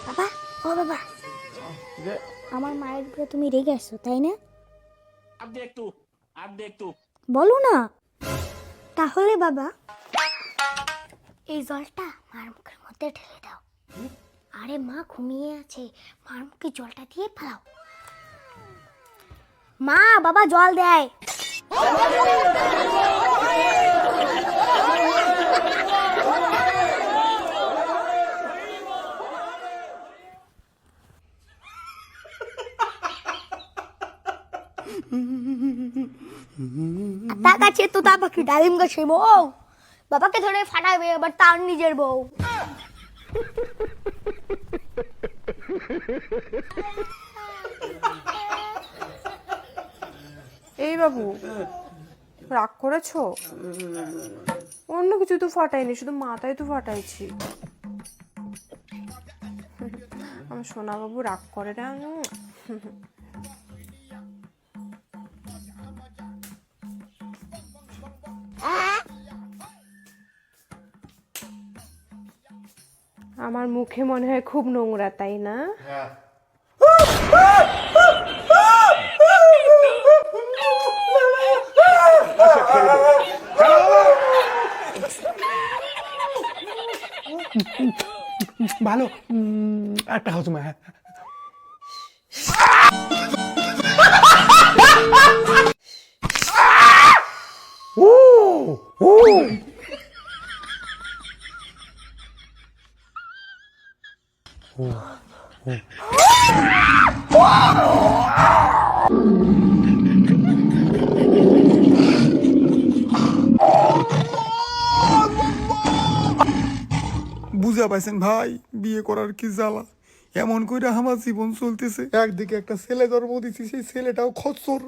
বাবা, ও বাবা, আমার মায়ের উপরে তুমি রেগে আসছো তাই না? বলো না। তাহলে বাবা, এই জলটা মার মুখের মধ্যে ঢেলে দাও। আরে মা ঘুমিয়ে আছে, মার মুখে জলটা দিয়ে ফেলাও। মা, বাবা জল দেয়। তার কাছে তো তা পাখি ডালিম গাছে বউ, বাবাকে ধরে ফাটাবে এবার তার নিজের বউ। এই বাবু, রাগ করেছো? অন্য কিছু তো ফাটাইনি, শুধু মাথায় তো ফাটাইছি। আমার সোনা বাবু রাগ করে না। আমার মুখে মনে হয় খুব নোংরা, তাই না? ভালো একটা হচ্ছে মা। বুঝা পাইছেন ভাই, বিয়ে করার কি জ্বালা। এমন করে আমার জীবন চলতেছে। একদিকে একটা ছেলে জন্ম দিচ্ছি, সেই ছেলেটাও খচ্চর,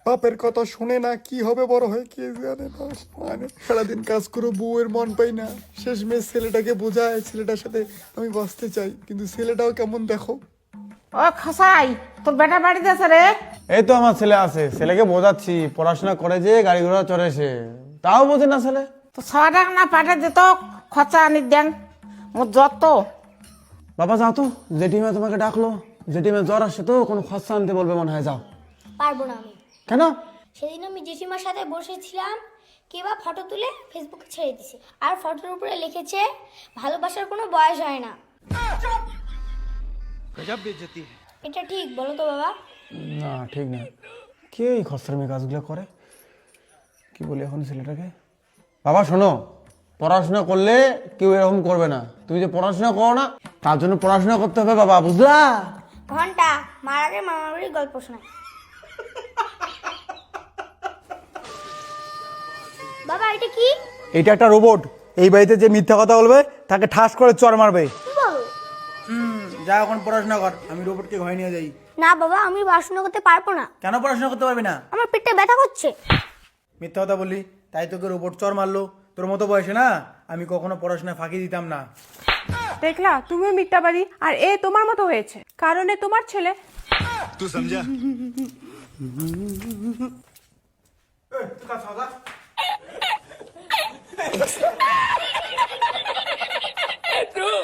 বাপের কথা শুনে না, কি হবে বড় হয় কে জানে না। মানে সারাদিন কাজ করে বউয়ের মন পাই না, শেষমেশ ছেলেটাকে বোঝায় ছেলেটার সাথে আমি বাঁচতে চাই, কিন্তু ছেলেটাও কেমন দেখো। ও খাসাই, তোর বেটা বাড়িতে আছে রে? এই তো আমার ছেলে আছে, ছেলেকে বোঝাচ্ছি পড়াশোনা করে যে গাড়ি ঘোড়া চড়ে সে, তাও বোঝে না ছেলে। তো 6 টাকা না পাঠে দিত, খরচা আনি দেন মোর যত। বাবা যাও তো, জেঠিমা তোমাকে ডাকলো, জেঠিমা জ্বর আসছে তো, কোনো খরচা আনতে বলবে মনে হয়, যাও। পারবো না আমি। কেন? সেদিন আমি জেঠিমার সাথে বসেছিলাম, কেবা ফটো তুলে ফেসবুকে ছেড়ে দিছে, আর ফটোর উপরে লিখেছে ভালোবাসার কোনো বয়স হয় না। এটা ঠিক বলো তো বাবা? না ঠিক না। কে এই খসরামি কাজগুলো করে? কি বলি এখন ছেলেটাকে? বাবা শোনো, পড়াশোনা করলে কেউ এরকম করবে না। তুমি যে পড়াশোনা করো না, তার জন্য পড়াশোনা করতে হবে বাবা, বুঝলা? ঘন্টা মার আগে মামার বাড়ির গল্প শোনায়। বাবা এটা কি? এটা একটা রোবট, এই বাড়িতে যে মিথ্যা কথা বলবে তাকে ঠাস করে চড় মারবে। কি বলো? যা এখন পড়াশোনা কর, আমি রোবটকে ঘরে নিয়ে যাই। না বাবা, আমি পড়াশোনা করতে পারবো না। কেন পড়াশোনা করতে পারবি না? আমার পেটটা ব্যথা করছে। মিথ্যা কথা বললি তাই তোকে রোবট চড় মারলো। তোর মতো বয়সে না আমি কখনো পড়াশোনা ফাঁকি দিতাম না। দেখলা, তুমিও মিথ্যাবাদী, আর এ তোমার মতো হয়েছে, কারণ এ তোমার ছেলে। तू समझा? তুই